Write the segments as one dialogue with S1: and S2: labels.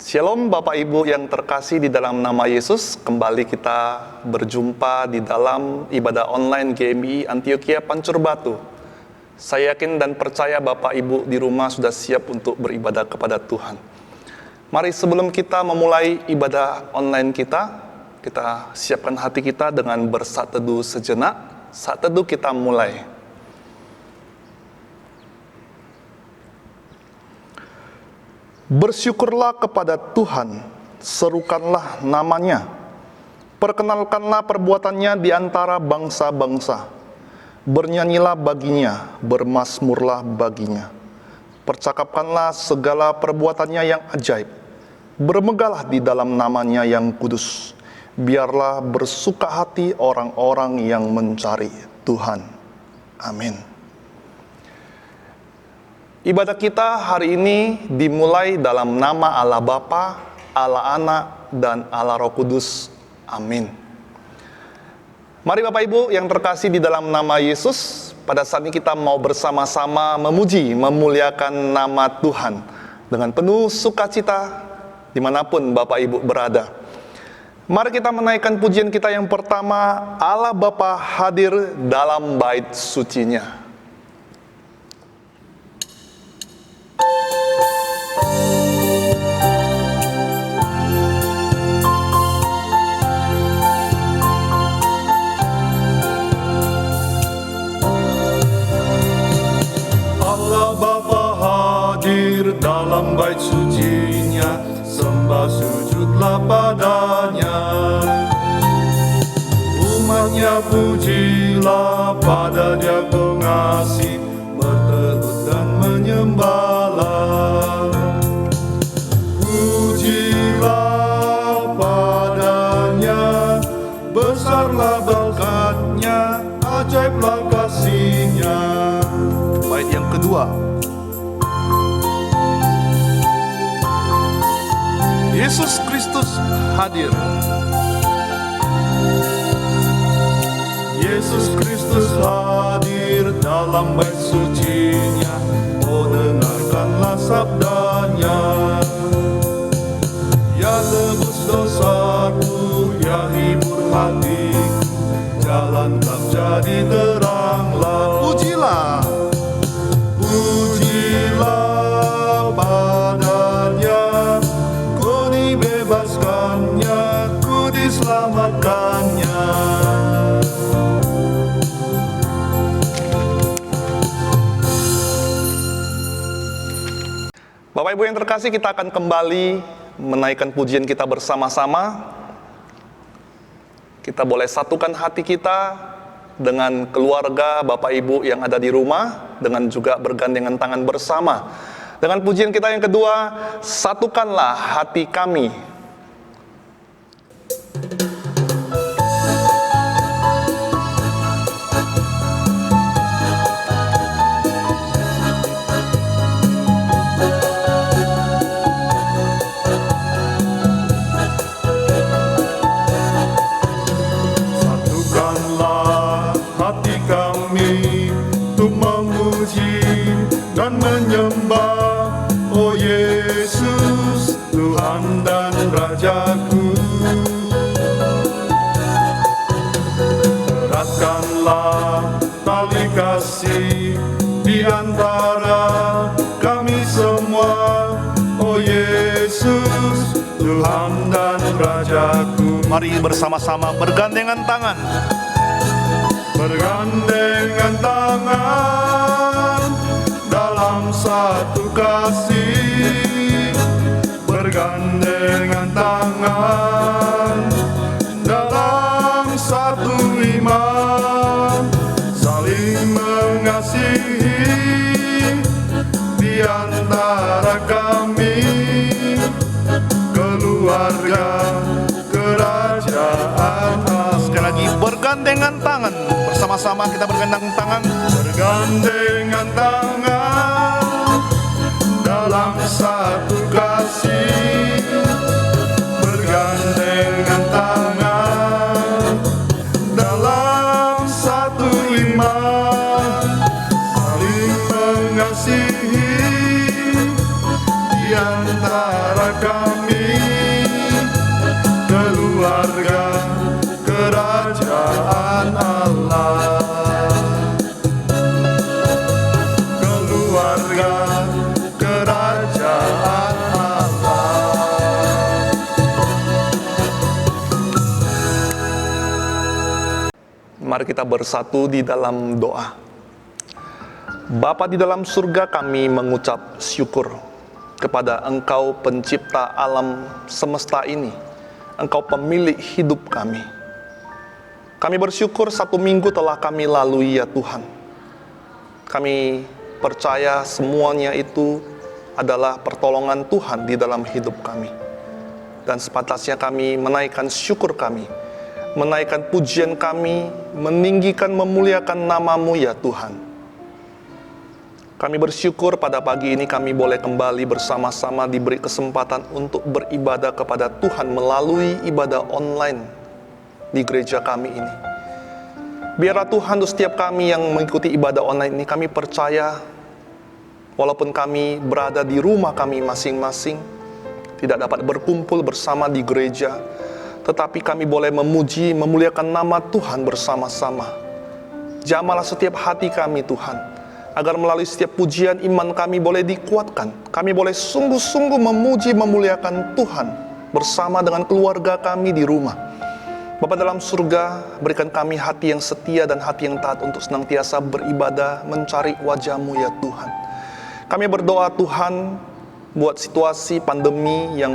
S1: Shalom Bapak Ibu yang terkasih di dalam nama Yesus. Kembali kita berjumpa di dalam ibadah online GMI Antioquia Pancur Batu. Saya yakin dan percaya Bapak Ibu di rumah sudah siap untuk beribadah kepada Tuhan. Mari sebelum kita memulai ibadah online kita siapkan hati kita dengan bersaat teduh sejenak. Saat teduh kita mulai. Bersyukurlah kepada Tuhan, serukanlah namanya, perkenalkanlah perbuatannya di antara bangsa-bangsa, bernyanyilah baginya, bermazmurlah baginya, percakapkanlah segala perbuatannya yang ajaib, bermegahlah di dalam namanya yang kudus, biarlah bersuka hati orang-orang yang mencari Tuhan. Amin. Ibadah kita hari ini dimulai dalam nama Allah Bapa, Allah Anak, dan Allah Roh Kudus. Amin. Mari Bapak Ibu yang terkasih di dalam nama Yesus, pada saat ini kita mau bersama-sama memuji, memuliakan nama Tuhan dengan penuh sukacita dimanapun Bapak Ibu berada. Mari kita menaikkan pujian kita yang pertama, Allah Bapa hadir dalam bait sucinya.
S2: Dalam bait sucinya, sembah sujudlah padanya. Umatnya pujilah pada Dia pengasih, bertelut dan menyembahlah. Pujilah padanya, besarlah berkat-Nya, ajaiblah kasih-Nya.
S1: Bait yang kedua, Yesus Kristus hadir.
S2: Yesus Kristus hadir dalam bait sucinya. Oh, dengarkanlah sabdanya. Ya tebus dosaku, ya hibur hatiku, jalan tak jadi teranglah.
S1: Pujilah,
S2: pujilah padanya. Bebaskannya, ku diselamatkannya.
S1: Bapak Ibu yang terkasih, kita akan kembali menaikkan pujian kita bersama-sama. Kita boleh satukan hati kita dengan keluarga Bapak Ibu yang ada di rumah, dengan juga bergandengan tangan bersama. Dengan pujian kita yang kedua, satukanlah hati kami.
S2: Satukanlah hati kami untuk memuji dan menyembah, oh Yesus, Tuhan dan Rajaku. Eratkanlah tali kasih di antara kami semua, oh Yesus, Tuhan dan Rajaku.
S1: Mari bersama-sama bergandengan tangan.
S2: Bergandengan tangan dalam satu kasih, bergandengan tangan dalam satu iman, saling mengasihi di antara kami, keluarga kerajaan.
S1: Sekali lagi bergandengan tangan, bersama-sama kita bergandengan tangan.
S2: Bergandengan tangan dalam satu kasih, bergandengan tangan dalam satu iman, saling mengasihi di antara kami,
S1: Mari kita bersatu di dalam doa. Bapa di dalam surga, kami mengucap syukur kepada Engkau pencipta alam semesta ini. Engkau pemilik hidup kami. Kami bersyukur 1 minggu telah kami lalui ya Tuhan. Kami percaya semuanya itu adalah pertolongan Tuhan di dalam hidup kami. Dan sepantasnya kami menaikkan syukur kami, menaikkan pujian kami, meninggikan, memuliakan nama-Mu ya Tuhan. Kami bersyukur pada pagi ini kami boleh kembali bersama-sama diberi kesempatan untuk beribadah kepada Tuhan melalui ibadah online di gereja kami ini. Biarlah Tuhan untuk setiap kami yang mengikuti ibadah online ini, kami percaya walaupun kami berada di rumah kami masing-masing, tidak dapat berkumpul bersama di gereja, tetapi kami boleh memuji, memuliakan nama Tuhan bersama-sama. Jamahlah setiap hati kami Tuhan, agar melalui setiap pujian iman kami boleh dikuatkan. Kami boleh sungguh-sungguh memuji, memuliakan Tuhan bersama dengan keluarga kami di rumah. Bapa dalam surga, berikan kami hati yang setia dan hati yang taat untuk senantiasa beribadah, mencari wajah-Mu ya Tuhan. Kami berdoa Tuhan, buat situasi pandemi yang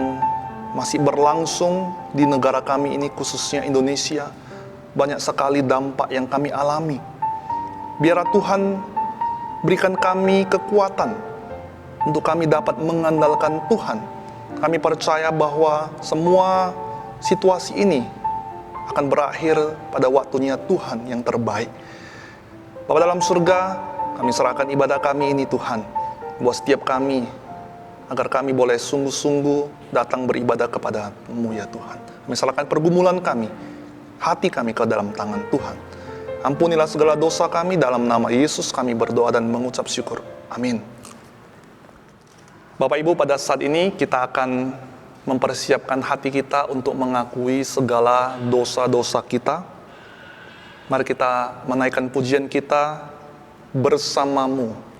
S1: masih berlangsung di negara kami ini, khususnya Indonesia. Banyak sekali dampak yang kami alami. Biarlah Tuhan berikan kami kekuatan untuk kami dapat mengandalkan Tuhan. Kami percaya bahwa semua situasi ini akan berakhir pada waktunya Tuhan yang terbaik. Bapa dalam surga, kami serahkan ibadah kami ini Tuhan, buat setiap kami, agar kami boleh sungguh-sungguh datang beribadah kepada-Mu ya Tuhan. Kami serahkan pergumulan kami, hati kami ke dalam tangan Tuhan. Ampunilah segala dosa kami, dalam nama Yesus kami berdoa dan mengucap syukur. Amin. Bapak Ibu, pada saat ini kita akan mempersiapkan hati kita untuk mengakui segala dosa-dosa kita. Mari kita menaikkan pujian kita, Bersama-Mu.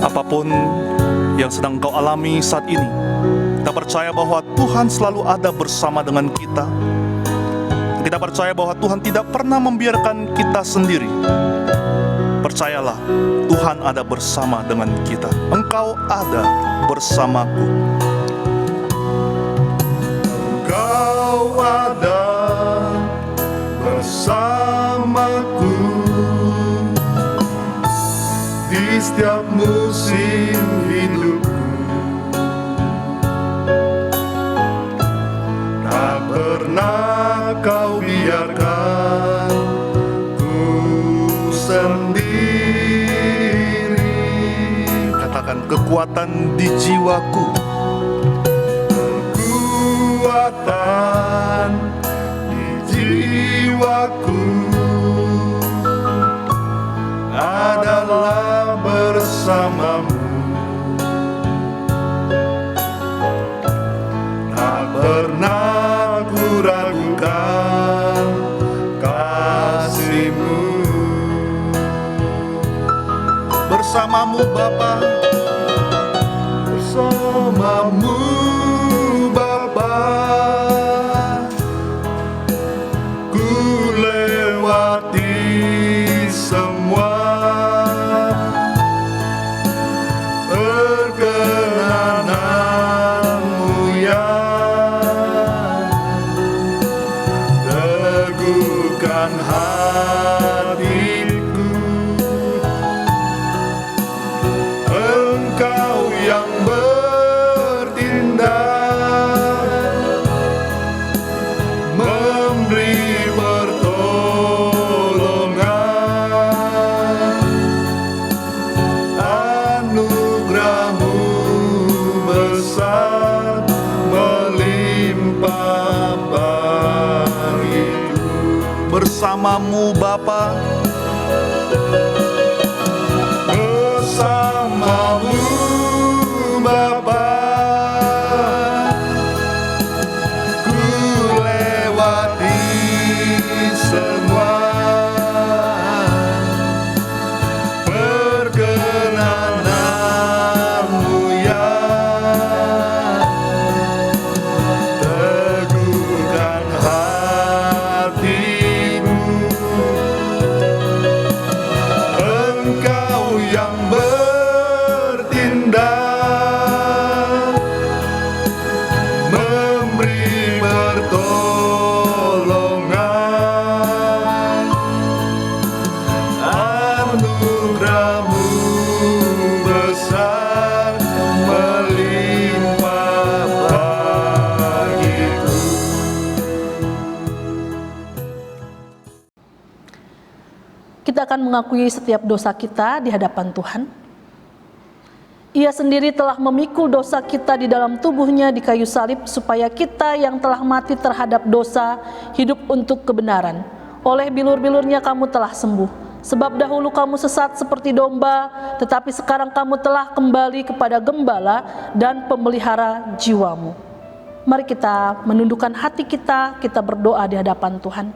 S1: Apapun yang sedang kau alami saat ini, kita percaya bahwa Tuhan selalu ada bersama dengan kita. Kita percaya bahwa Tuhan tidak pernah membiarkan kita sendiri. Percayalah, Tuhan ada bersama dengan kita. Engkau ada bersamaku.
S2: Engkau ada bersamaku di setiap musim hidupku. Tak pernah kau biarkan ku sendiri.
S1: Katakan, kekuatan di jiwaku.
S2: Kekuatan di jiwaku adalah bersama-Mu. Tak pernah ku ragukan kasih-Mu.
S1: Bersama-Mu Bapa,
S2: Bersama-Mu Bapa, ku lewati semua perkenanan-Mu yang teguhkan hatiku. Engkau yang bertindak, memberi pertolongan. Anugerah-Mu besar melimpah bagiku.
S1: bersama-Mu Bapa,
S2: Bersama-Mu Bapa, ku lewati semua perkenanan-Mu yang yang bertindak, memberi pertolongan. Anugerah-Mu besar melimpah bagiku.
S3: Kita akan mengakui setiap dosa kita di hadapan Tuhan. Ia sendiri telah memikul dosa kita di dalam tubuhnya di kayu salib, supaya kita yang telah mati terhadap dosa hidup untuk kebenaran. Oleh bilur-bilurnya kamu telah sembuh. Sebab dahulu kamu sesat seperti domba, tetapi sekarang kamu telah kembali kepada gembala dan pemelihara jiwamu. Mari kita menundukkan hati kita berdoa di hadapan Tuhan.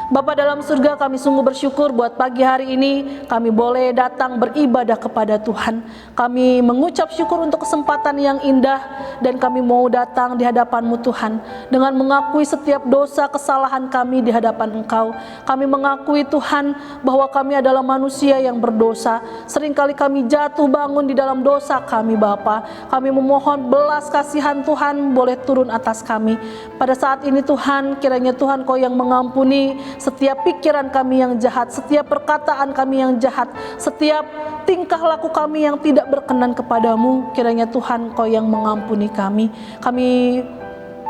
S3: Bapa dalam surga, kami sungguh bersyukur buat pagi hari ini kami boleh datang beribadah kepada Tuhan. Kami mengucap syukur untuk kesempatan yang indah, dan kami mau datang di hadapan-Mu Tuhan dengan mengakui setiap dosa kesalahan kami di hadapan Engkau. Kami mengakui Tuhan bahwa kami adalah manusia yang berdosa. Seringkali kami jatuh bangun di dalam dosa kami Bapa. Kami memohon belas kasihan Tuhan boleh turun atas kami. Pada saat ini Tuhan, kiranya Tuhan Kau yang mengampuni setiap pikiran kami yang jahat, setiap perkataan kami yang jahat, setiap tingkah laku kami yang tidak berkenan kepadamu. Kiranya Tuhan Kau yang mengampuni kami. Kami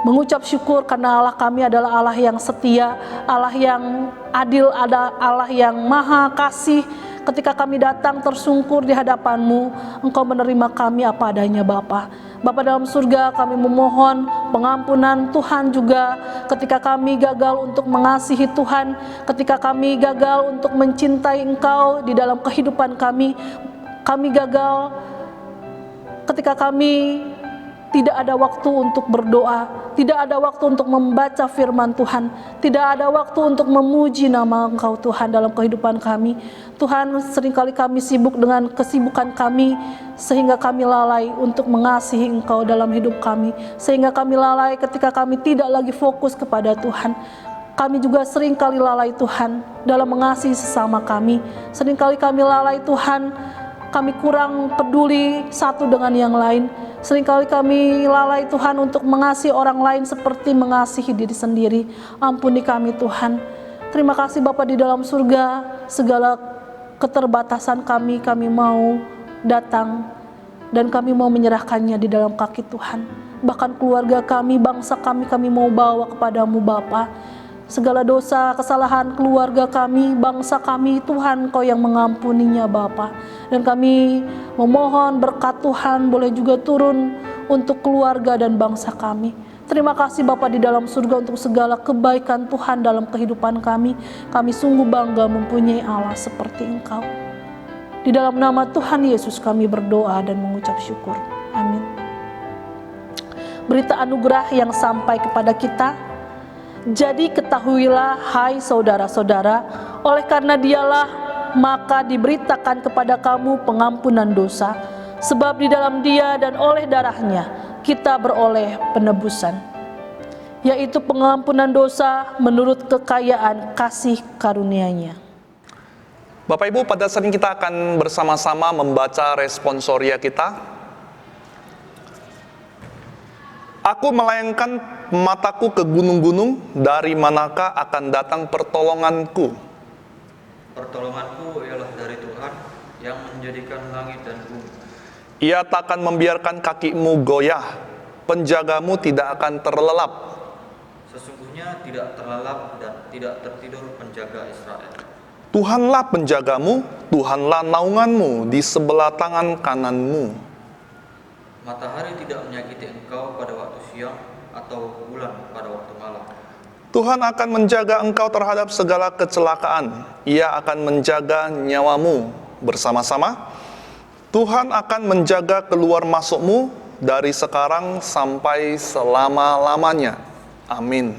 S3: mengucap syukur karena Allah kami adalah Allah yang setia, Allah yang adil, ada Allah yang maha kasih. Ketika kami datang tersungkur di hadapan-Mu, Engkau menerima kami apa adanya Bapa. Bapa dalam surga, kami memohon pengampunan Tuhan juga ketika kami gagal untuk mengasihi Tuhan, ketika kami gagal untuk mencintai Engkau di dalam kehidupan kami gagal ketika kami tidak ada waktu untuk berdoa, tidak ada waktu untuk membaca firman Tuhan, tidak ada waktu untuk memuji nama Engkau Tuhan dalam kehidupan kami. Tuhan, seringkali kami sibuk dengan kesibukan kami, sehingga kami lalai untuk mengasihi Engkau dalam hidup kami, sehingga kami lalai ketika kami tidak lagi fokus kepada Tuhan. Kami juga seringkali lalai Tuhan dalam mengasihi sesama kami. Seringkali kami lalai Tuhan, kami kurang peduli satu dengan yang lain. Seringkali kami lalai Tuhan untuk mengasihi orang lain seperti mengasihi diri sendiri. Ampuni kami Tuhan. Terima kasih Bapa di dalam surga. Segala keterbatasan kami mau datang dan kami mau menyerahkannya di dalam kaki Tuhan. Bahkan keluarga kami, bangsa kami mau bawa kepadamu Bapa. Segala dosa, kesalahan keluarga kami, bangsa kami, Tuhan Kau yang mengampuninya Bapa. Dan kami memohon berkat Tuhan boleh juga turun untuk keluarga dan bangsa kami. Terima kasih Bapa di dalam surga untuk segala kebaikan Tuhan dalam kehidupan kami. Kami sungguh bangga mempunyai Allah seperti Engkau. Di dalam nama Tuhan Yesus kami berdoa dan mengucap syukur. Amin. Berita anugerah yang sampai kepada kita. Jadi ketahuilah hai saudara-saudara, oleh karena Dialah maka diberitakan kepada kamu pengampunan dosa, sebab di dalam Dia dan oleh darahnya kita beroleh penebusan, yaitu pengampunan dosa menurut kekayaan kasih karunia-Nya.
S1: Bapak Ibu, pada saat ini kita akan bersama-sama membaca responsoria kita. Aku melayangkan mataku ke gunung-gunung, dari manakah akan datang pertolonganku?
S4: Pertolonganku ialah dari Tuhan yang menjadikan langit dan bumi.
S1: Ia takkan membiarkan kakimu goyah, penjagamu tidak akan terlelap.
S4: Sesungguhnya tidak terlelap dan tidak tertidur penjaga Israel.
S1: Tuhanlah penjagamu, Tuhanlah naunganmu di sebelah tangan kananmu.
S4: Matahari tidak menyakiti engkau pada waktu siang, atau bulan pada waktu malam.
S1: Tuhan akan menjaga engkau terhadap segala kecelakaan. Ia akan menjaga nyawamu. Bersama-sama, Tuhan akan menjaga keluar masukmu dari sekarang sampai selama-lamanya. Amin.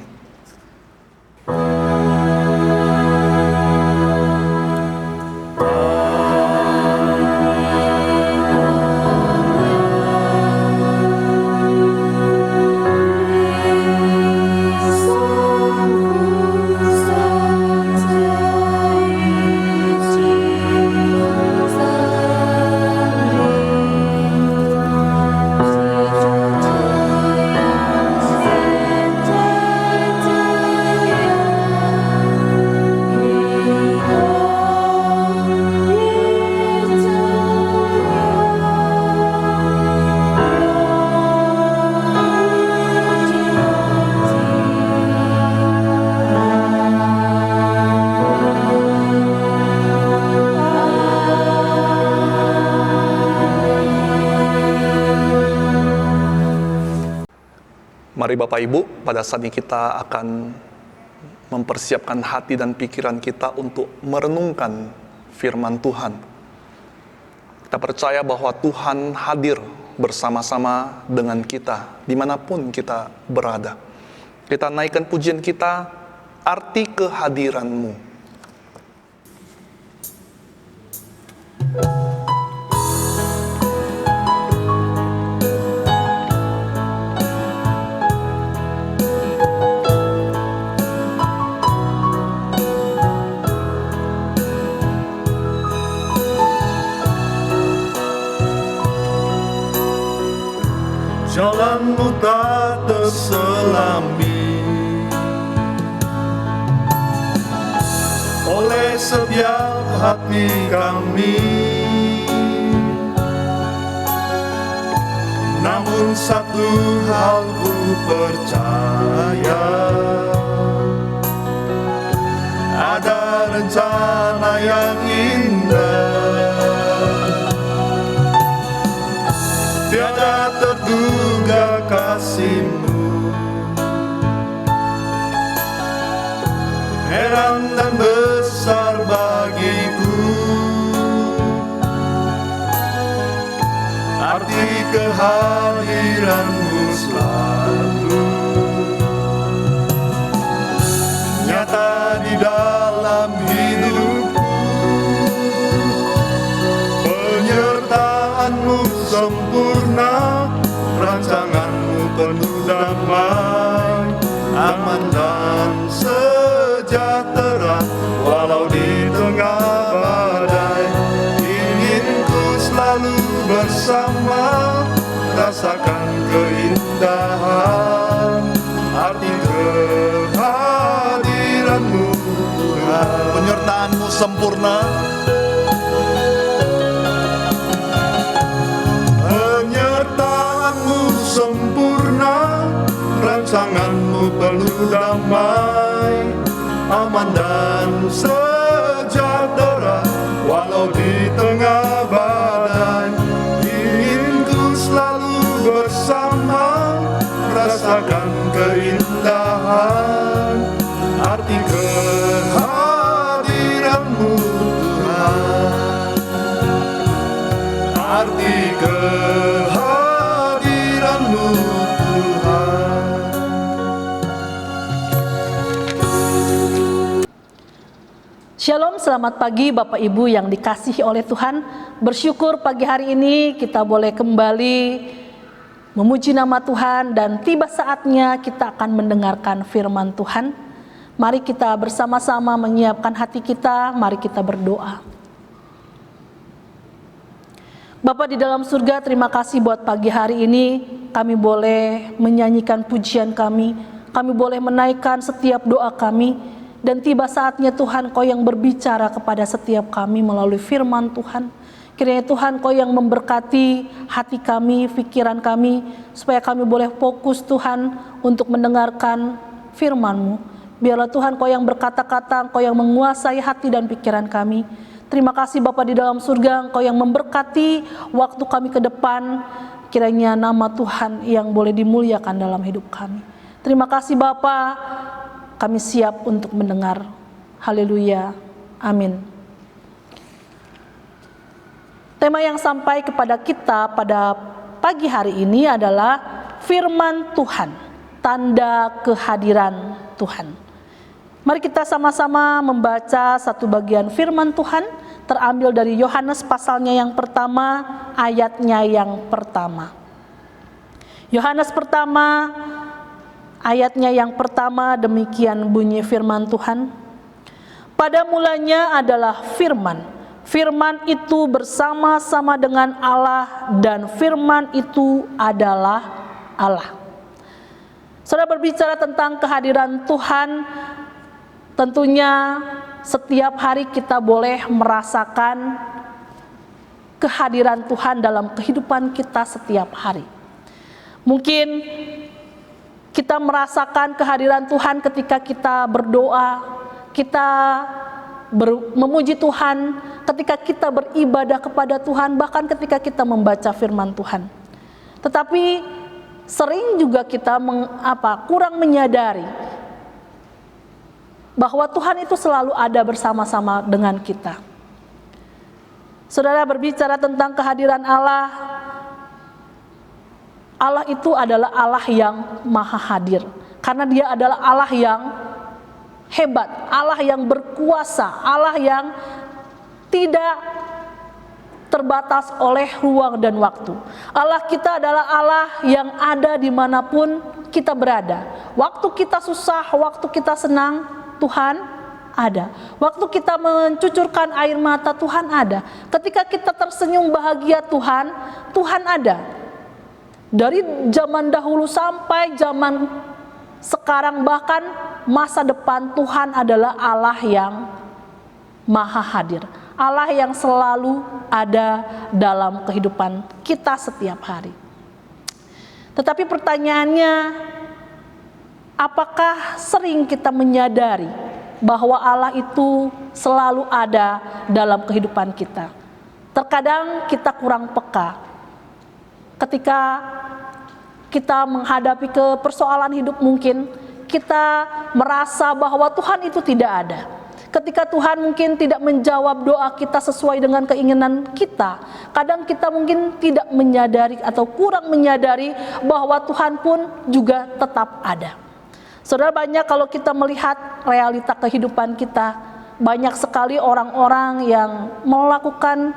S1: Mari Bapak Ibu, pada saat ini kita akan mempersiapkan hati dan pikiran kita untuk merenungkan firman Tuhan. Kita percaya bahwa Tuhan hadir bersama-sama dengan kita, dimanapun kita berada. Kita naikkan pujian kita, arti kehadiran-Mu.
S2: Jalanmu tak terselami oleh setiap hati kami. Namun satu hal ku percaya, ada rencana yang indah, tiada terduga kasih-Mu, heran dan besar bagiku. Arti kehadiran-Mu selalu nyata di dalam hidupku. Penyertaan-Mu sempurna, rancangan-Mu penuh damai, aman dan sejahtera walau di tengah badai. Ingin ku selalu bersama, rasakan keindahan arti kehadiran-Mu Tuhan. Penyertaan-Mu sempurna, penyertaan-Mu sempurna, rancangan-Mu penuh damai, aman dan sejahtera walau di tengah badai. Ingin ku selalu bersama, rasakan keindahan arti kehadiran-Mu Tuhan. Arti kehadiran-Mu Tuhan.
S3: Shalom, selamat pagi Bapak Ibu yang dikasihi oleh Tuhan. Bersyukur pagi hari ini kita boleh kembali memuji nama Tuhan dan tiba saatnya kita akan mendengarkan firman Tuhan. Mari kita bersama-sama menyiapkan hati kita, mari kita berdoa. Bapa di dalam surga, terima kasih buat pagi hari ini kami boleh menyanyikan pujian kami boleh menaikkan setiap doa kami, dan tiba saatnya Tuhan Kau yang berbicara kepada setiap kami melalui firman Tuhan. Kiranya Tuhan Kau yang memberkati hati kami, pikiran kami, supaya kami boleh fokus Tuhan untuk mendengarkan firman-Mu. Biarlah Tuhan Kau yang berkata-kata, Kau yang menguasai hati dan pikiran kami. Terima kasih Bapa di dalam surga, Engkau yang memberkati waktu kami ke depan. Kiranya nama Tuhan yang boleh dimuliakan dalam hidup kami. Terima kasih Bapa, kami siap untuk mendengar. Haleluya, amin. Tema yang sampai kepada kita pada pagi hari ini adalah firman Tuhan, tanda kehadiran Tuhan. Mari kita sama-sama membaca satu bagian firman Tuhan, terambil dari Yohanes pasalnya yang pertama, ayatnya yang pertama. Yohanes pertama, ayatnya yang pertama, demikian bunyi firman Tuhan. Pada mulanya adalah firman. Firman itu bersama-sama dengan Allah, dan firman itu adalah Allah. Saudara, berbicara tentang kehadiran Tuhan, tentunya setiap hari kita boleh merasakan kehadiran Tuhan dalam kehidupan kita setiap hari. Mungkin kita merasakan kehadiran Tuhan ketika kita berdoa, kita memuji Tuhan, ketika kita beribadah kepada Tuhan, bahkan ketika kita membaca firman Tuhan. Tetapi sering juga kita kurang menyadari bahwa Tuhan itu selalu ada bersama-sama dengan kita. Saudara, berbicara tentang kehadiran Allah, Allah itu adalah Allah yang maha hadir, karena Dia adalah Allah yang hebat, Allah yang berkuasa, Allah yang tidak terbatas oleh ruang dan waktu. Allah kita adalah Allah yang ada dimanapun kita berada. Waktu kita susah, waktu kita senang, Tuhan ada. Waktu kita mencucurkan air mata, Tuhan ada. Ketika kita tersenyum bahagia, Tuhan ada. Dari zaman dahulu sampai zaman sekarang, bahkan masa depan, Tuhan adalah Allah yang maha hadir, Allah yang selalu ada dalam kehidupan kita setiap hari. Tetapi pertanyaannya, apakah sering kita menyadari bahwa Allah itu selalu ada dalam kehidupan kita? Terkadang kita kurang peka ketika kita menghadapi persoalan hidup. Mungkin kita merasa bahwa Tuhan itu tidak ada. Ketika Tuhan mungkin tidak menjawab doa kita sesuai dengan keinginan kita, kadang kita mungkin tidak menyadari atau kurang menyadari bahwa Tuhan pun juga tetap ada. Saudara, banyak kalau kita melihat realita kehidupan kita, banyak sekali orang-orang yang melakukan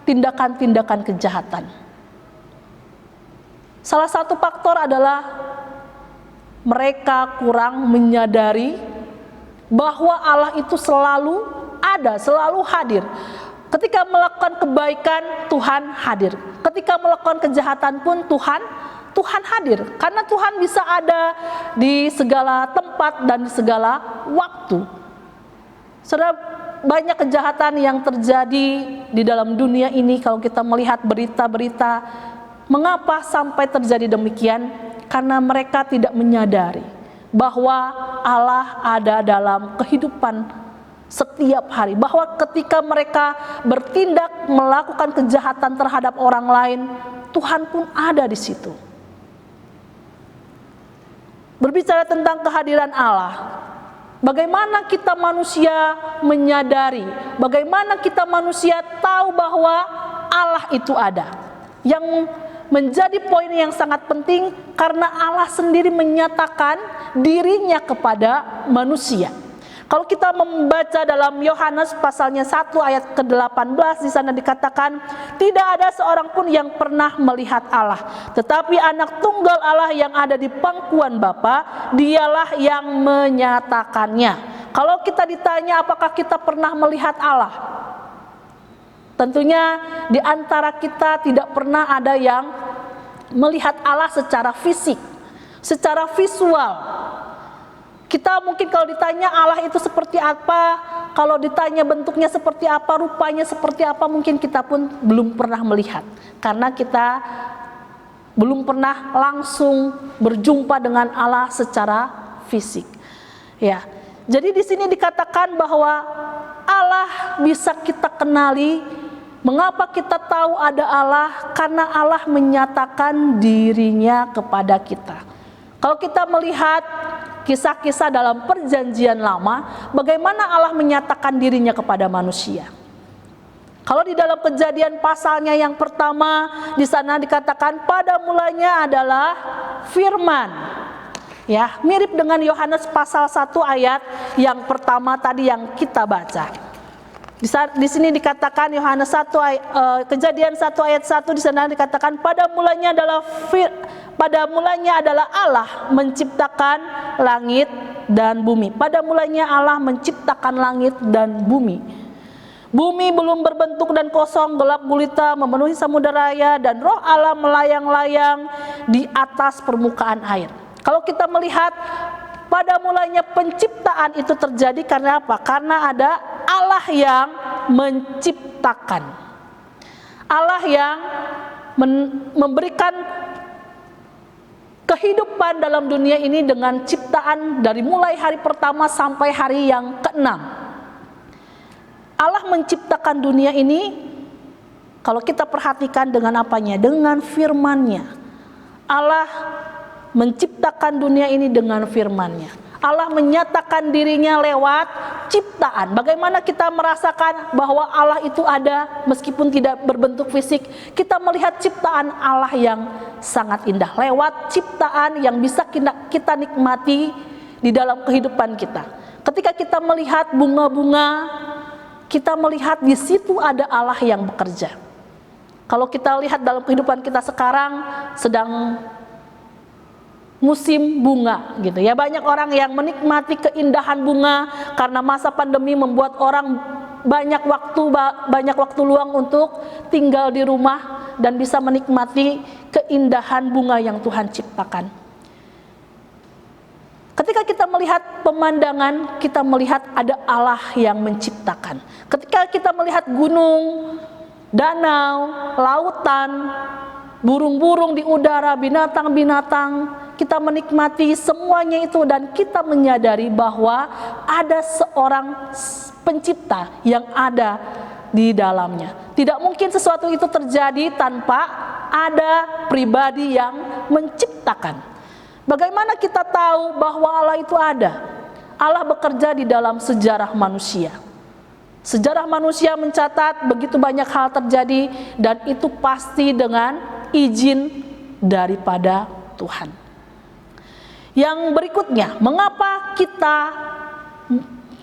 S3: tindakan-tindakan kejahatan. Salah satu faktor adalah mereka kurang menyadari bahwa Allah itu selalu ada, selalu hadir. Ketika melakukan kebaikan, Tuhan hadir. Ketika melakukan kejahatan pun Tuhan hadir. Karena Tuhan bisa ada di segala tempat dan di segala waktu. Saudara, banyak kejahatan yang terjadi di dalam dunia ini. Kalau kita melihat berita-berita, mengapa sampai terjadi demikian? Karena mereka tidak menyadari bahwa Allah ada dalam kehidupan setiap hari, bahwa ketika mereka bertindak melakukan kejahatan terhadap orang lain, Tuhan pun ada di situ. Berbicara tentang kehadiran Allah, bagaimana kita manusia menyadari, bagaimana kita manusia tahu bahwa Allah itu ada? Yang menjadi poin yang sangat penting, karena Allah sendiri menyatakan dirinya kepada manusia. Kalau kita membaca dalam Yohanes pasalnya 1 ayat ke-18, di sana dikatakan, tidak ada seorang pun yang pernah melihat Allah, tetapi anak tunggal Allah yang ada di pangkuan Bapa, dialah yang menyatakannya. Kalau kita ditanya apakah kita pernah melihat Allah, tentunya di antara kita tidak pernah ada yang melihat Allah secara fisik, secara visual. Kita mungkin kalau ditanya Allah itu seperti apa, kalau ditanya bentuknya seperti apa, rupanya seperti apa, mungkin kita pun belum pernah melihat, karena kita belum pernah langsung berjumpa dengan Allah secara fisik. Ya, jadi di sini dikatakan bahwa Allah bisa kita kenali. Mengapa kita tahu ada Allah? Karena Allah menyatakan dirinya kepada kita. Kalau kita melihat kisah-kisah dalam perjanjian lama, bagaimana Allah menyatakan dirinya kepada manusia. Kalau di dalam Kejadian pasalnya yang pertama, di sana dikatakan pada mulanya adalah firman. Ya, mirip dengan Yohanes pasal 1 ayat yang pertama tadi yang kita baca. Di sini dikatakan Yohanes 1 Kejadian 1 ayat 1, di sana dikatakan pada mulanya adalah Allah menciptakan langit dan bumi. Pada mulanya Allah menciptakan langit dan bumi. Bumi belum berbentuk dan kosong, gelap gulita memenuhi samudera raya, dan roh Allah melayang-layang di atas permukaan air. Kalau kita melihat pada mulanya penciptaan itu terjadi karena apa? Karena ada Allah yang menciptakan, Allah yang memberikan kehidupan dalam dunia ini dengan ciptaan dari mulai hari pertama sampai hari yang ke-6. Allah menciptakan dunia ini, kalau kita perhatikan dengan apanya? Dengan firman-Nya. Allah menciptakan dunia ini dengan firman-Nya. Allah menyatakan dirinya lewat ciptaan. Bagaimana kita merasakan bahwa Allah itu ada meskipun tidak berbentuk fisik? Kita melihat ciptaan Allah yang sangat indah lewat ciptaan yang bisa kita nikmati di dalam kehidupan kita. Ketika kita melihat bunga-bunga, kita melihat di situ ada Allah yang bekerja. Kalau kita lihat dalam kehidupan kita sekarang sedang musim bunga gitu ya. Banyak orang yang menikmati keindahan bunga karena masa pandemi membuat orang banyak waktu luang untuk tinggal di rumah dan bisa menikmati keindahan bunga yang Tuhan ciptakan. Ketika kita melihat pemandangan, kita melihat ada Allah yang menciptakan. Ketika kita melihat gunung, danau, lautan, burung-burung di udara, binatang-binatang, kita menikmati semuanya itu dan kita menyadari bahwa ada seorang pencipta yang ada di dalamnya. Tidak mungkin sesuatu itu terjadi tanpa ada pribadi yang menciptakan. Bagaimana kita tahu bahwa Allah itu ada? Allah bekerja di dalam sejarah manusia. Sejarah manusia mencatat begitu banyak hal terjadi dan itu pasti dengan izin daripada Tuhan. Yang berikutnya, mengapa kita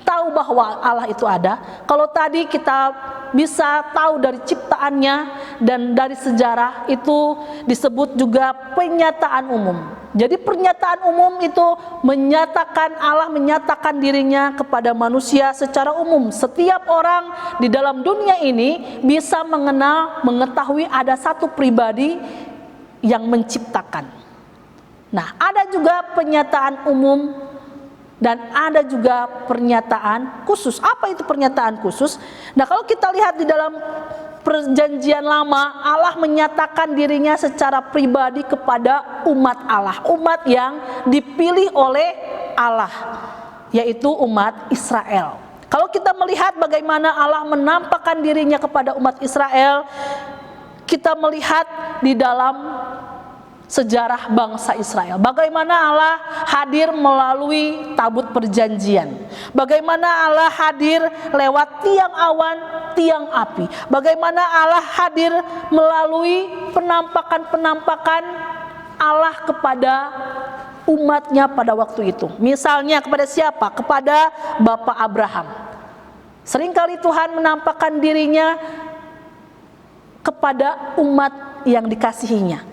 S3: tahu bahwa Allah itu ada? Kalau tadi kita bisa tahu dari ciptaannya dan dari sejarah, itu disebut juga pernyataan umum. Jadi pernyataan umum itu menyatakan Allah menyatakan dirinya kepada manusia secara umum. Setiap orang di dalam dunia ini bisa mengetahui ada satu pribadi yang menciptakan. Nah, ada juga pernyataan umum dan ada juga pernyataan khusus. Apa itu pernyataan khusus? Nah, kalau kita lihat di dalam Perjanjian Lama, Allah menyatakan dirinya secara pribadi kepada umat Allah, umat yang dipilih oleh Allah, yaitu umat Israel. Kalau kita melihat bagaimana Allah menampakkan dirinya kepada umat Israel, kita melihat di dalam sejarah bangsa Israel. Bagaimana Allah hadir melalui tabut perjanjian. Bagaimana Allah hadir lewat tiang awan, tiang api. Bagaimana Allah hadir melalui penampakan-penampakan Allah kepada umatnya pada waktu itu. Misalnya kepada siapa? Kepada Bapak Abraham. Seringkali Tuhan menampakkan dirinya kepada umat yang dikasihinya.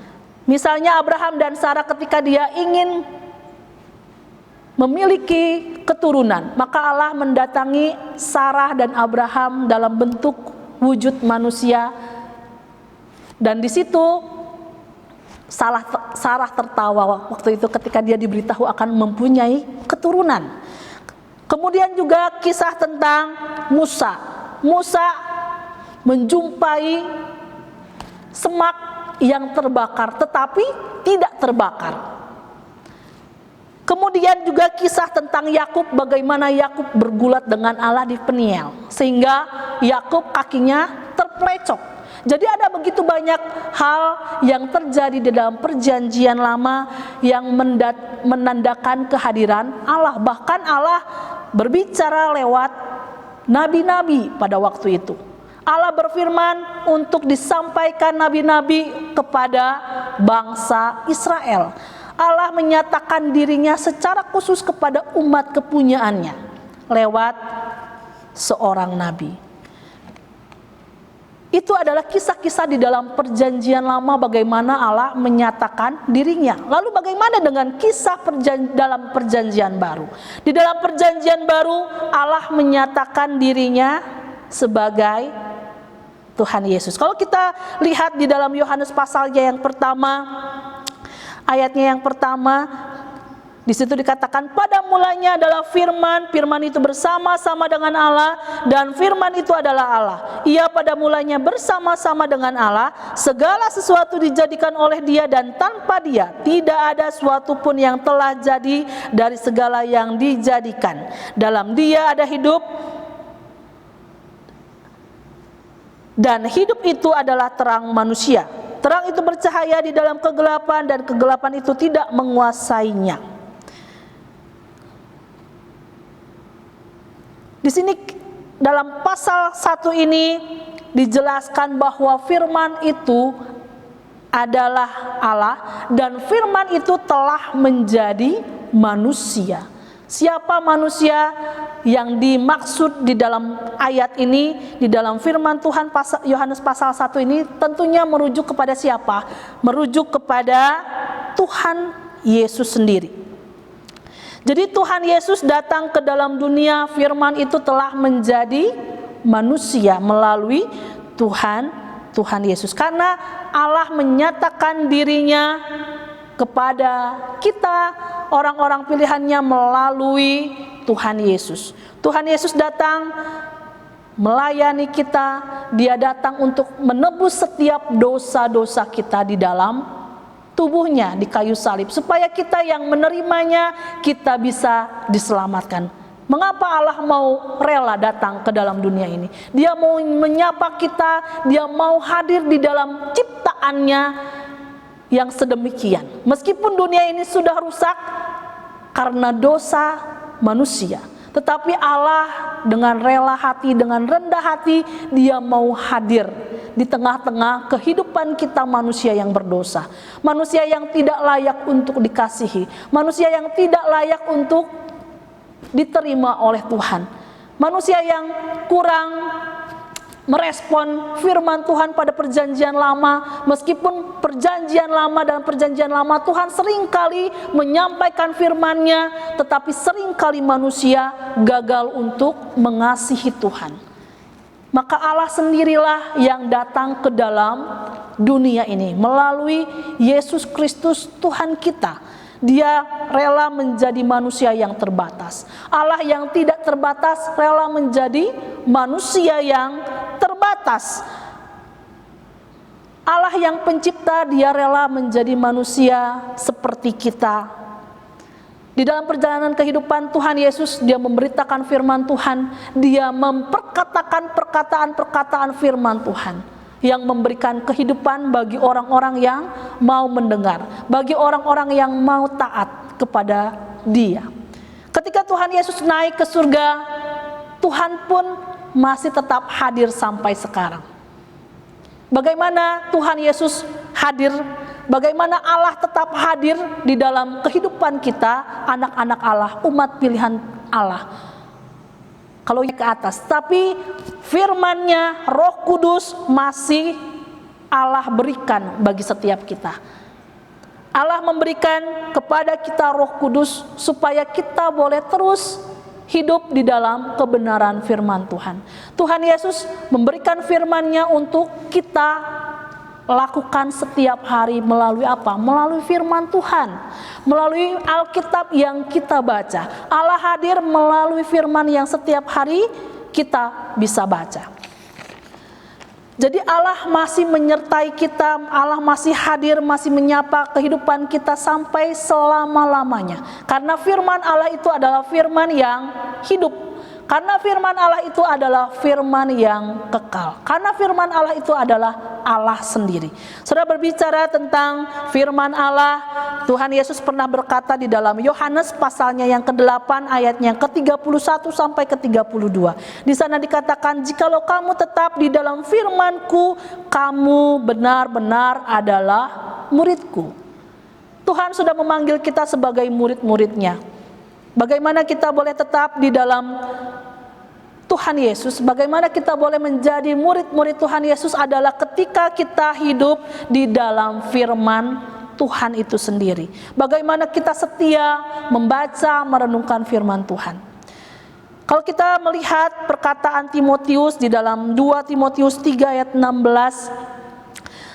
S3: Misalnya Abraham dan Sarah ketika dia ingin memiliki keturunan, maka Allah mendatangi Sarah dan Abraham dalam bentuk wujud manusia. Dan di situ Sarah tertawa waktu itu ketika dia diberitahu akan mempunyai keturunan. Kemudian juga kisah tentang Musa. Musa menjumpai semak yang terbakar tetapi tidak terbakar. Kemudian juga kisah tentang Yakub, bagaimana Yakub bergulat dengan Allah di Peniel sehingga Yakub kakinya terplecok. Jadi ada begitu banyak hal yang terjadi di dalam Perjanjian Lama yang menandakan kehadiran Allah. Bahkan Allah berbicara lewat nabi-nabi pada waktu itu. Allah berfirman untuk disampaikan nabi-nabi kepada bangsa Israel. Allah menyatakan dirinya secara khusus kepada umat kepunyaannya lewat seorang nabi. Itu adalah kisah-kisah di dalam Perjanjian Lama bagaimana Allah menyatakan dirinya. Lalu bagaimana dengan kisah dalam Perjanjian Baru? Di dalam Perjanjian Baru Allah menyatakan dirinya sebagai Tuhan Yesus. Kalau kita lihat di dalam Yohanes pasalnya yang pertama, ayatnya yang pertama, di situ dikatakan pada mulanya adalah firman, firman itu bersama-sama dengan Allah dan firman itu adalah Allah. Ia pada mulanya bersama-sama dengan Allah, segala sesuatu dijadikan oleh Dia dan tanpa Dia tidak ada suatu pun yang telah jadi dari segala yang dijadikan. Dalam Dia ada hidup, dan hidup itu adalah terang manusia. Terang itu bercahaya di dalam kegelapan dan kegelapan itu tidak menguasainya. Di sini dalam pasal 1 ini dijelaskan bahwa firman itu adalah Allah dan firman itu telah menjadi manusia. Siapa manusia yang dimaksud di dalam ayat ini, di dalam firman Tuhan Yohanes pasal 1 ini tentunya merujuk kepada siapa? Merujuk kepada Tuhan Yesus sendiri. Jadi Tuhan Yesus datang ke dalam dunia, firman itu telah menjadi manusia melalui Tuhan Yesus. Karena Allah menyatakan dirinya kepada kita, orang-orang pilihannya, melalui Tuhan Yesus. Tuhan Yesus datang melayani kita, dia datang untuk menebus setiap dosa-dosa kita di dalam tubuhnya di kayu salib, supaya kita yang menerimanya, kita bisa diselamatkan. Mengapa Allah mau rela datang ke dalam dunia ini? Dia mau menyapa kita, dia mau hadir di dalam ciptaannya yang sedemikian. Meskipun dunia ini sudah rusak karena dosa manusia, tetapi Allah dengan rela hati, dengan rendah hati, dia mau hadir di tengah-tengah kehidupan kita manusia yang berdosa, manusia yang tidak layak untuk dikasihi, manusia yang tidak layak untuk diterima oleh Tuhan, manusia yang kurang merespon firman Tuhan pada perjanjian lama. Meskipun perjanjian lama dan perjanjian lama Tuhan seringkali menyampaikan firman-Nya, tetapi seringkali manusia gagal untuk mengasihi Tuhan. Maka Allah sendirilah yang datang ke dalam dunia ini melalui Yesus Kristus Tuhan kita. Dia rela menjadi manusia yang terbatas. Allah yang tidak terbatas rela menjadi manusia yang terbatas. Allah yang pencipta, dia rela menjadi manusia seperti kita. Di dalam perjalanan kehidupan Tuhan Yesus, dia memberitakan firman Tuhan, dia memperkatakan perkataan-perkataan firman Tuhan yang memberikan kehidupan bagi orang-orang yang mau mendengar, bagi orang-orang yang mau taat kepada dia. Ketika Tuhan Yesus naik ke surga, Tuhan pun masih tetap hadir sampai sekarang. Bagaimana Tuhan Yesus hadir? Bagaimana Allah tetap hadir di dalam kehidupan kita, anak-anak Allah, umat pilihan Allah? Kalau ke atas, tapi firman-Nya, Roh Kudus masih Allah berikan bagi setiap kita. Allah memberikan kepada kita Roh Kudus supaya kita boleh terus hidup di dalam kebenaran firman Tuhan. Tuhan Yesus memberikan firman-Nya untuk kita lakukan setiap hari melalui apa? Melalui firman Tuhan, melalui Alkitab yang kita baca. Allah hadir melalui firman yang setiap hari kita bisa baca. Jadi Allah masih menyertai kita, Allah masih hadir, masih menyapa kehidupan kita sampai selama-lamanya. Karena firman Allah itu adalah firman yang hidup. Karena firman Allah itu adalah firman yang kekal. Karena firman Allah itu adalah Allah sendiri. Saudara berbicara tentang firman Allah, Tuhan Yesus pernah berkata di dalam Yohanes pasalnya yang ke-8 ayatnya ke-31 sampai ke-32. Di sana dikatakan, "Jikalau kamu tetap di dalam firman-Ku, kamu benar-benar adalah murid-Ku." Tuhan sudah memanggil kita sebagai murid-murid-Nya. Bagaimana kita boleh tetap di dalam Tuhan Yesus? Bagaimana kita boleh menjadi murid-murid Tuhan Yesus adalah ketika kita hidup di dalam firman Tuhan itu sendiri. Bagaimana kita setia membaca, merenungkan firman Tuhan. Kalau kita melihat perkataan Timotius di dalam 2 Timotius 3 ayat 16,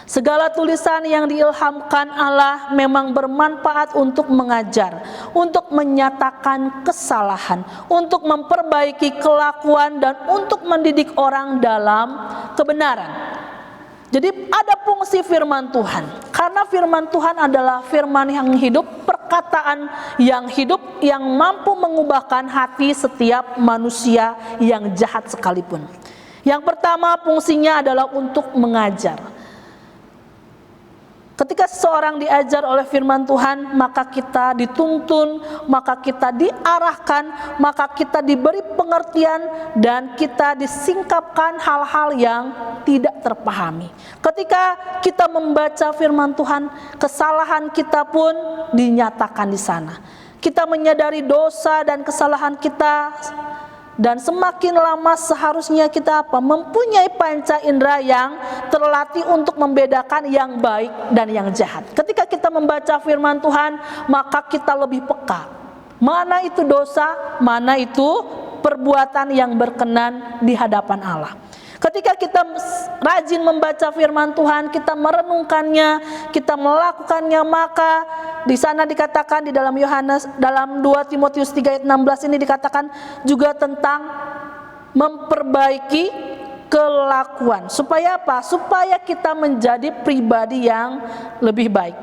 S3: segala tulisan yang diilhamkan Allah memang bermanfaat untuk mengajar, untuk menyatakan kesalahan, untuk memperbaiki kelakuan, dan untuk mendidik orang dalam kebenaran. Jadi ada fungsi firman Tuhan. Karena firman Tuhan adalah firman yang hidup, perkataan yang hidup, yang mampu mengubahkan hati setiap manusia yang jahat sekalipun. Yang pertama fungsinya adalah untuk mengajar. Ketika seseorang diajar oleh firman Tuhan, maka kita dituntun, maka kita diarahkan, maka kita diberi pengertian, dan kita disingkapkan hal-hal yang tidak terpahami. Ketika kita membaca firman Tuhan, kesalahan kita pun dinyatakan di sana. Kita menyadari dosa dan kesalahan kita, dan semakin lama seharusnya kita mempunyai panca indera yang terlatih untuk membedakan yang baik dan yang jahat. Ketika kita membaca firman Tuhan, maka kita lebih peka. Mana itu dosa, mana itu perbuatan yang berkenan di hadapan Allah. Ketika kita rajin membaca firman Tuhan, kita merenungkannya, kita melakukannya, maka di sana dikatakan di dalam dalam 2 Timotius 3 ayat 16 ini dikatakan juga tentang memperbaiki kelakuan. Supaya apa? Supaya kita menjadi pribadi yang lebih baik.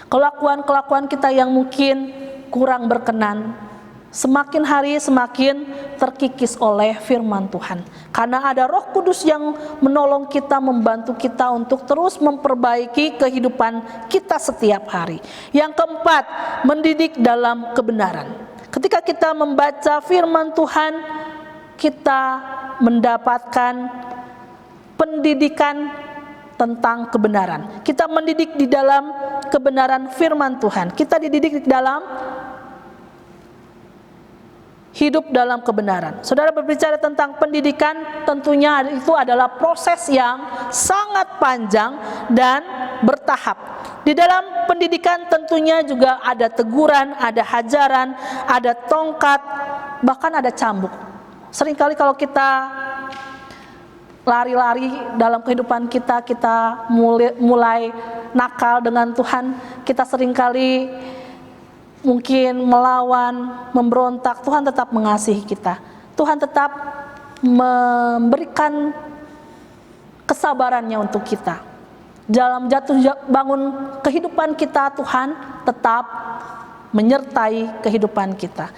S3: Kelakuan-kelakuan kita yang mungkin kurang berkenan, semakin hari semakin terkikis oleh firman Tuhan. Karena ada Roh Kudus yang menolong kita, membantu kita untuk terus memperbaiki kehidupan kita setiap hari. Yang keempat, mendidik dalam kebenaran. Ketika kita membaca firman Tuhan, kita mendapatkan pendidikan tentang kebenaran. Kita mendidik di dalam kebenaran firman Tuhan. Kita dididik di dalam hidup dalam kebenaran. Saudara berbicara tentang pendidikan, tentunya itu adalah proses yang sangat panjang dan bertahap. Di dalam pendidikan tentunya juga ada teguran, ada hajaran, ada tongkat, bahkan ada cambuk. Seringkali kalau kita lari-lari dalam kehidupan kita, kita mulai nakal dengan Tuhan, kita seringkali mungkin melawan, memberontak, Tuhan tetap mengasihi kita. Tuhan tetap memberikan kesabarannya untuk kita. Dalam jatuh bangun kehidupan kita, Tuhan tetap menyertai kehidupan kita.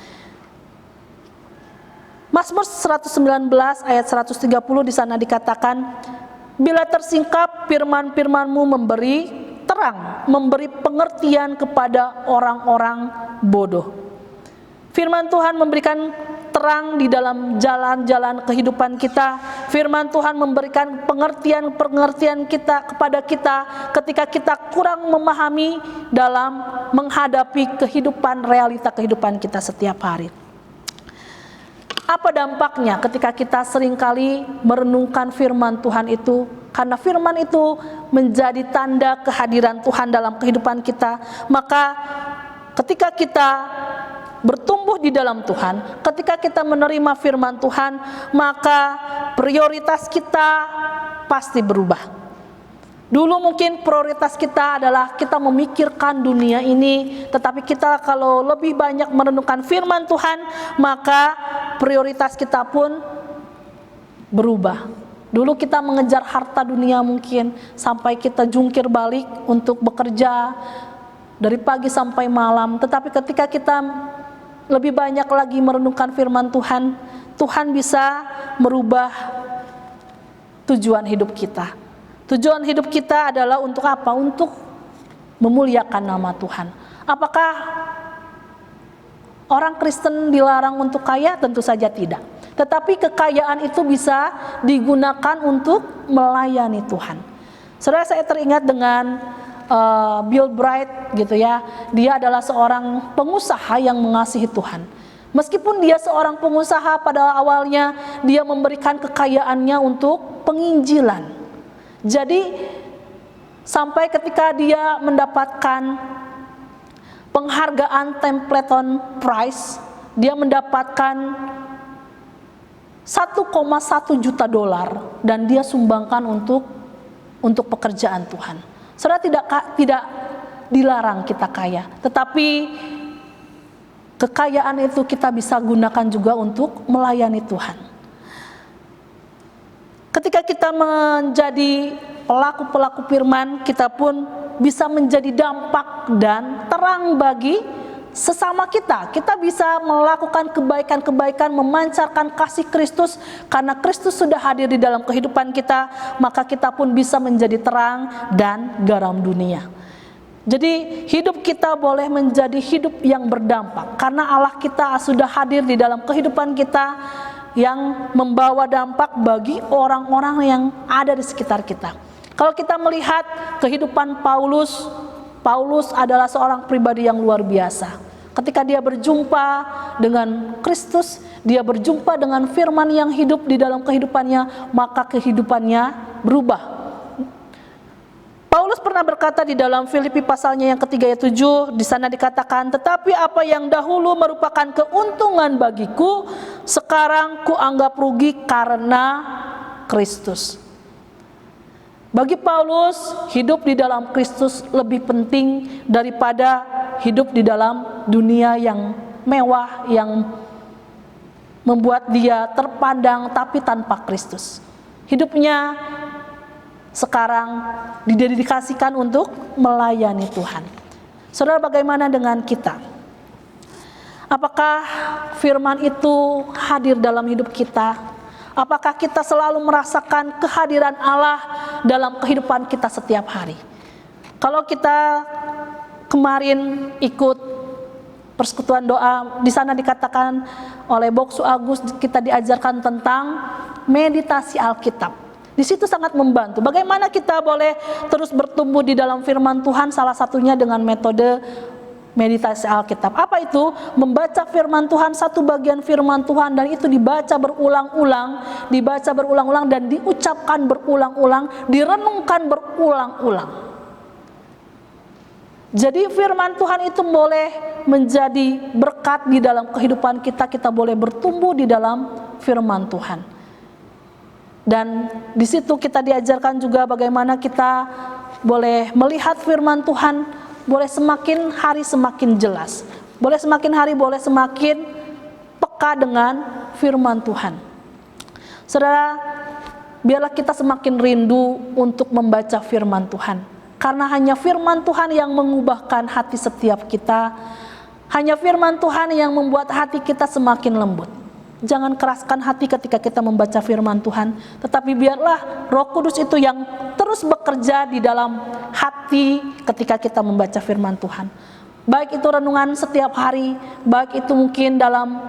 S3: Mazmur 119 ayat 130 di sana dikatakan, bila tersingkap firman-firman-Mu memberi terang, memberi pengertian kepada orang-orang bodoh. Firman Tuhan memberikan terang di dalam jalan-jalan kehidupan kita. Firman Tuhan memberikan pengertian-pengertian kita kepada kita ketika kita kurang memahami dalam menghadapi kehidupan, realita kehidupan kita setiap hari. Apa dampaknya ketika kita seringkali merenungkan firman Tuhan itu? Karena firman itu menjadi tanda kehadiran Tuhan dalam kehidupan kita. Maka ketika kita bertumbuh di dalam Tuhan, ketika kita menerima firman Tuhan, maka prioritas kita pasti berubah. Dulu mungkin prioritas kita adalah kita memikirkan dunia ini, tetapi kita kalau lebih banyak merenungkan firman Tuhan, maka prioritas kita pun berubah. Dulu kita mengejar harta dunia mungkin sampai kita jungkir balik untuk bekerja dari pagi sampai malam. Tetapi ketika kita lebih banyak lagi merenungkan firman Tuhan, Tuhan bisa merubah tujuan hidup kita. Tujuan hidup kita adalah untuk apa? Untuk memuliakan nama Tuhan. Apakah orang Kristen dilarang untuk kaya? Tentu saja tidak. Tetapi kekayaan itu bisa digunakan untuk melayani Tuhan. Saudara, saya teringat dengan Bill Bright gitu ya. Dia adalah seorang pengusaha yang mengasihi Tuhan. Meskipun dia seorang pengusaha, pada awalnya dia memberikan kekayaannya untuk penginjilan. Jadi sampai ketika dia mendapatkan penghargaan Templeton Prize, dia mendapatkan 1,1 juta dolar dan dia sumbangkan untuk pekerjaan Tuhan. Saudara, tidak dilarang kita kaya, tetapi kekayaan itu kita bisa gunakan juga untuk melayani Tuhan. Ketika kita menjadi pelaku-pelaku firman, kita pun bisa menjadi dampak dan terang bagi sesama kita. Kita bisa melakukan kebaikan-kebaikan, memancarkan kasih Kristus. Karena Kristus sudah hadir di dalam kehidupan kita, maka kita pun bisa menjadi terang dan garam dunia. Jadi hidup kita boleh menjadi hidup yang berdampak, karena Allah kita sudah hadir di dalam kehidupan kita, yang membawa dampak bagi orang-orang yang ada di sekitar kita. Kalau kita melihat kehidupan Paulus adalah seorang pribadi yang luar biasa. Ketika dia berjumpa dengan Kristus, dia berjumpa dengan firman yang hidup di dalam kehidupannya, maka kehidupannya berubah. Paulus pernah berkata di dalam Filipi pasalnya yang ketiga ayat 7, di sana dikatakan, tetapi apa yang dahulu merupakan keuntungan bagiku, sekarang kuanggap rugi karena Kristus. Bagi Paulus, hidup di dalam Kristus lebih penting daripada hidup di dalam dunia yang mewah, yang membuat dia terpandang tapi tanpa Kristus. Hidupnya sekarang didedikasikan untuk melayani Tuhan. Saudara, bagaimana dengan kita? Apakah firman itu hadir dalam hidup kita? Apakah kita selalu merasakan kehadiran Allah dalam kehidupan kita setiap hari? Kalau kita kemarin ikut persekutuan doa, di sana dikatakan oleh Boksu Agus, kita diajarkan tentang meditasi Alkitab. Di situ sangat membantu. Bagaimana kita boleh terus bertumbuh di dalam firman Tuhan? Salah satunya dengan metode meditasi Alkitab. Apa itu? Membaca firman Tuhan, satu bagian firman Tuhan, dan itu dibaca berulang-ulang, dan diucapkan berulang-ulang, direnungkan berulang-ulang. Jadi firman Tuhan itu boleh menjadi berkat di dalam kehidupan kita. Kita boleh bertumbuh di dalam firman Tuhan. Dan di situ kita diajarkan juga bagaimana kita boleh melihat firman Tuhan, boleh semakin hari semakin jelas, boleh semakin hari boleh semakin peka dengan firman Tuhan. Saudara, biarlah kita semakin rindu untuk membaca firman Tuhan, karena hanya firman Tuhan yang mengubahkan hati setiap kita. Hanya firman Tuhan yang membuat hati kita semakin lembut. Jangan keraskan hati ketika kita membaca firman Tuhan, tetapi biarlah Roh Kudus itu yang terus bekerja di dalam hati ketika kita membaca firman Tuhan. Baik itu renungan setiap hari, baik itu mungkin dalam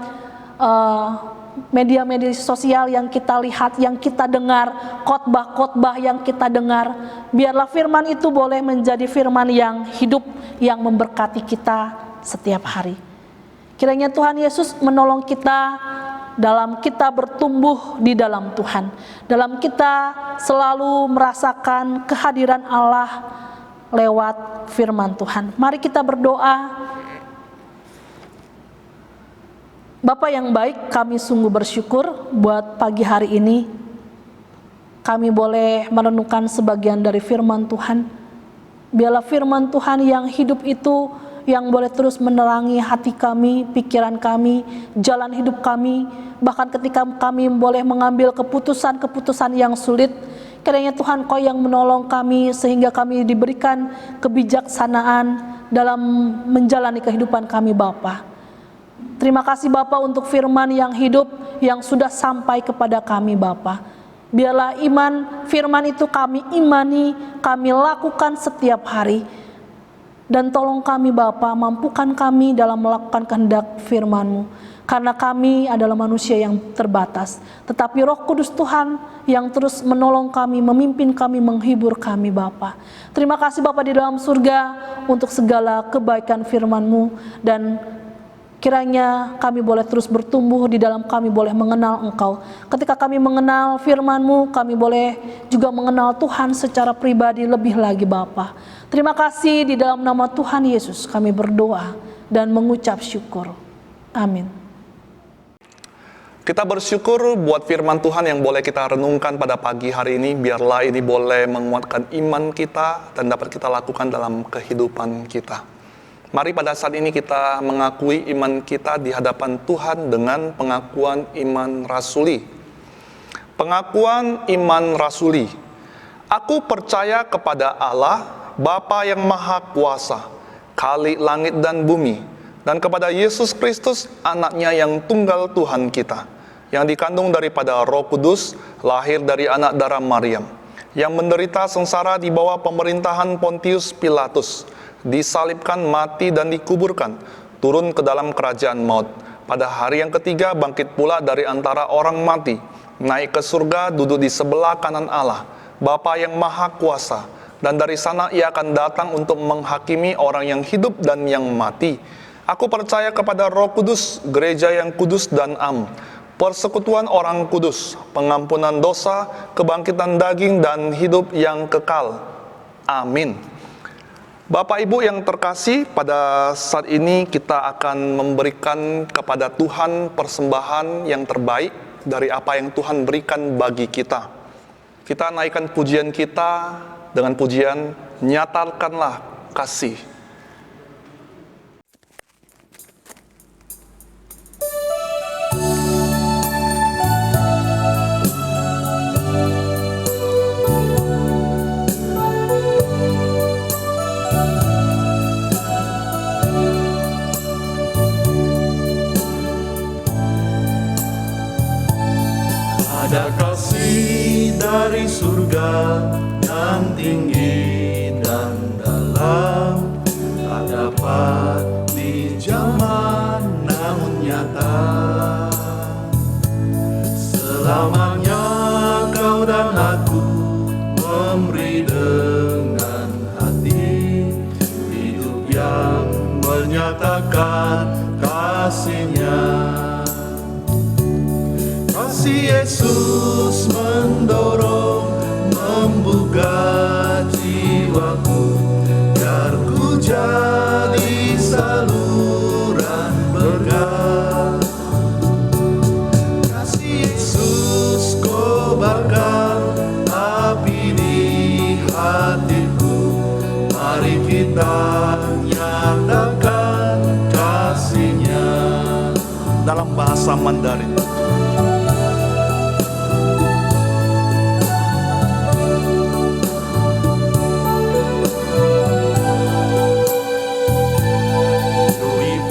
S3: media-media sosial yang kita lihat, yang kita dengar, khotbah-khotbah yang kita dengar. Biarlah firman itu boleh menjadi firman yang hidup, yang memberkati kita setiap hari. Kiranya Tuhan Yesus menolong kita dalam kita bertumbuh di dalam Tuhan, dalam kita selalu merasakan kehadiran Allah lewat firman Tuhan. Mari kita berdoa. Bapa yang baik, kami sungguh bersyukur buat pagi hari ini kami boleh merenungkan sebagian dari firman Tuhan. Biarlah firman Tuhan yang hidup itu yang boleh terus menerangi hati kami, pikiran kami, jalan hidup kami. Bahkan ketika kami boleh mengambil keputusan-keputusan yang sulit, kiranya Tuhan Kau yang menolong kami sehingga kami diberikan kebijaksanaan dalam menjalani kehidupan kami Bapa. Terima kasih Bapa untuk firman yang hidup yang sudah sampai kepada kami Bapa. Biarlah iman firman itu kami imani, kami lakukan setiap hari. Dan tolong kami Bapa, mampukan kami dalam melakukan kehendak firman-Mu. Karena kami adalah manusia yang terbatas. Tetapi Roh Kudus Tuhan yang terus menolong kami, memimpin kami, menghibur kami Bapa. Terima kasih Bapa di dalam surga untuk segala kebaikan firman-Mu. Dan kiranya kami boleh terus bertumbuh di dalam kami boleh mengenal Engkau. Ketika kami mengenal firman-Mu, kami boleh juga mengenal Tuhan secara pribadi lebih lagi Bapa. Terima kasih di dalam nama Tuhan Yesus kami berdoa dan mengucap syukur. Amin.
S1: Kita bersyukur buat firman Tuhan yang boleh kita renungkan pada pagi hari ini. Biarlah ini boleh menguatkan iman kita dan dapat kita lakukan dalam kehidupan kita. Mari pada saat ini kita mengakui iman kita di hadapan Tuhan dengan pengakuan iman rasuli. Pengakuan iman rasuli. Aku percaya kepada Allah, Bapa yang Maha Kuasa, Khalik langit dan bumi, dan kepada Yesus Kristus, anaknya yang tunggal Tuhan kita, yang dikandung daripada Roh Kudus, lahir dari anak darah Maryam, yang menderita sengsara di bawah pemerintahan Pontius Pilatus, disalibkan, mati, dan dikuburkan, turun ke dalam kerajaan maut. Pada hari yang ketiga bangkit pula dari antara orang mati, naik ke surga, duduk di sebelah kanan Allah, Bapa yang Maha Kuasa, dan dari sana ia akan datang untuk menghakimi orang yang hidup dan yang mati. Aku percaya kepada Roh Kudus, gereja yang kudus dan am, persekutuan orang kudus, pengampunan dosa, kebangkitan daging, dan hidup yang kekal. Amin. Bapak Ibu yang terkasih, pada saat ini kita akan memberikan kepada Tuhan persembahan yang terbaik dari apa yang Tuhan berikan bagi kita. Kita naikkan pujian kita dengan pujian "Nyatakanlah Kasih".
S2: Ada kasih dari surga yang tinggi dan dalam, tak dapat dijamah namun nyata. Selamanya kau dan aku memberi dengan hati, hidup yang menyatakan kasih-Nya. Kasih Yesus mendorong, membuka jiwaku, biar ku jadi saluran berkah. Kasih Yesus kobarkan api di hatiku, mari kita nyatakan kasih-Nya.
S1: Dalam bahasa Mandarin.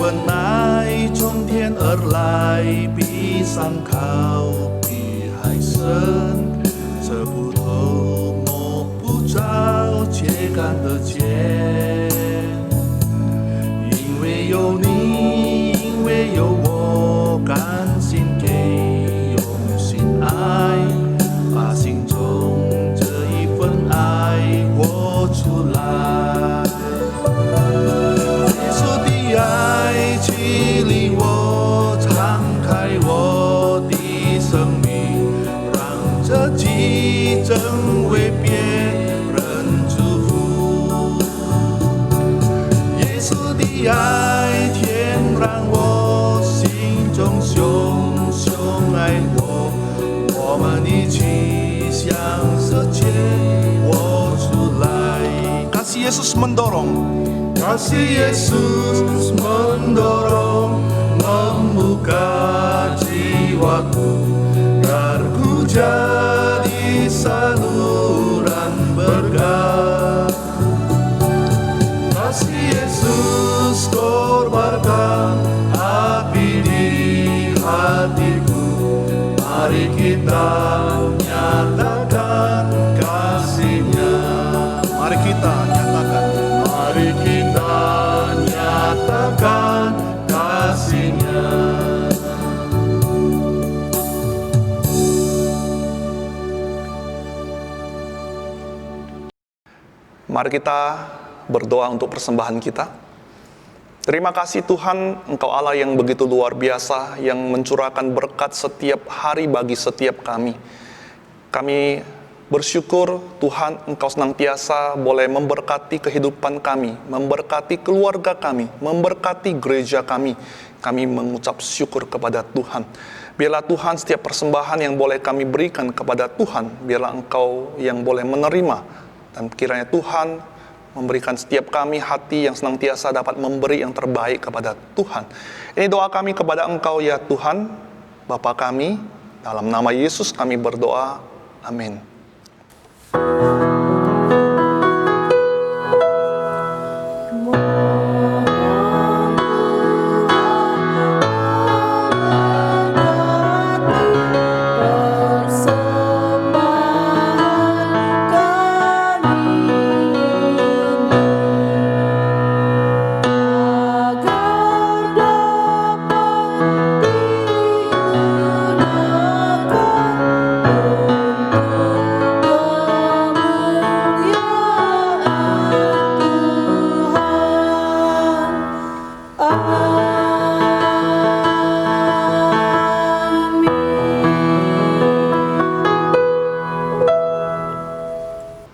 S2: Benai 春天而来，闭上靠比海深，测不透摸不着，却看得见。因为有你，因为有我，甘心给，用心爱，把心中这一份爱活出来。耶稣的爱激励我，敞开我的生命，让这激增为别人祝福。耶稣的爱填满我心中，熊熊爱我，我们一起向世界活出来。
S1: Kasih Yesus mendorong,
S2: Kasih Yesus mendorong, membuka jiwaku, biar ku jadi saluran berkah. Kasih Yesus korbankan api di hatiku, mari kita nyatakan kasih-Nya.
S1: mari kita nyatakan.
S2: Mari kita nyatakan kasih-Nya.
S1: Mari kita berdoa untuk persembahan kita. Terima kasih Tuhan, Engkau Allah yang begitu luar biasa, yang mencurahkan berkat setiap hari bagi setiap kami. Kami bersyukur Tuhan, Engkau senantiasa boleh memberkati kehidupan kami, memberkati keluarga kami, memberkati gereja kami. Kami mengucap syukur kepada Tuhan. Biarlah Tuhan setiap persembahan yang boleh kami berikan kepada Tuhan, biarlah Engkau yang boleh menerima. Dan kiranya Tuhan memberikan setiap kami hati yang senantiasa dapat memberi yang terbaik kepada Tuhan. Ini doa kami kepada Engkau ya Tuhan, Bapa kami, dalam nama Yesus kami berdoa. Amin.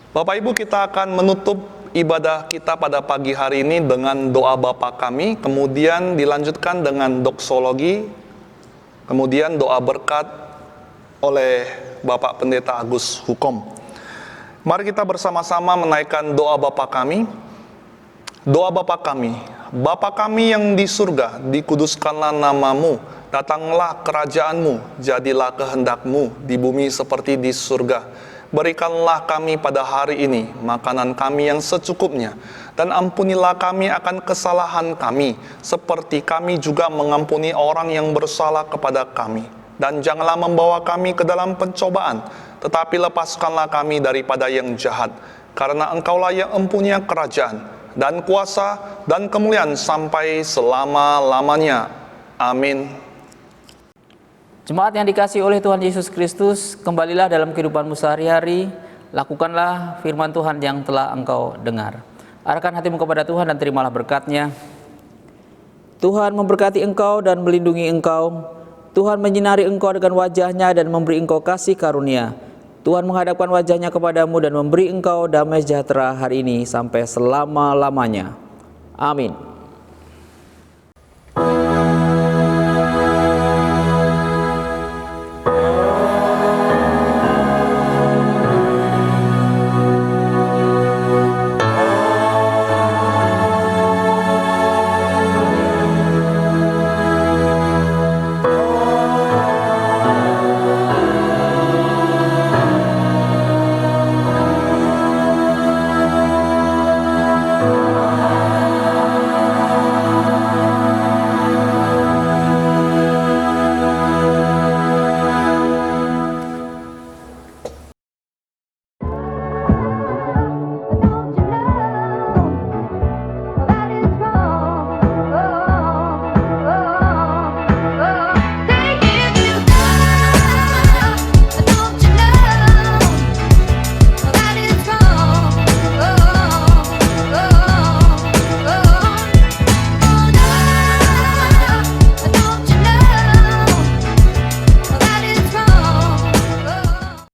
S1: Bapak Ibu, kita akan menutup ibadah kita pada pagi hari ini dengan doa Bapa kami, kemudian dilanjutkan dengan doksologi, kemudian doa berkat oleh Bapak Pendeta Agus Hukom. Mari kita bersama-sama menaikkan doa Bapa kami. Doa Bapa kami, Bapa kami yang di surga, dikuduskanlah namamu, datanglah kerajaanmu, jadilah kehendakmu di bumi seperti di surga. Berikanlah kami pada hari ini makanan kami yang secukupnya, dan ampunilah kami akan kesalahan kami, seperti kami juga mengampuni orang yang bersalah kepada kami. Dan janganlah membawa kami ke dalam pencobaan, tetapi lepaskanlah kami daripada yang jahat, karena Engkaulah yang mempunyai kerajaan, dan kuasa, dan kemuliaan sampai selama-lamanya. Amin.
S5: Jemaat yang dikasihi oleh Tuhan Yesus Kristus, kembalilah dalam kehidupanmu sehari-hari, lakukanlah firman Tuhan yang telah engkau dengar. Arahkan hatimu kepada Tuhan dan terimalah berkat-Nya. Tuhan memberkati engkau dan melindungi engkau. Tuhan menyinari engkau dengan wajah-Nya dan memberi engkau kasih karunia. Tuhan menghadapkan wajah-Nya kepadamu dan memberi engkau damai sejahtera hari ini sampai selama-lamanya. Amin.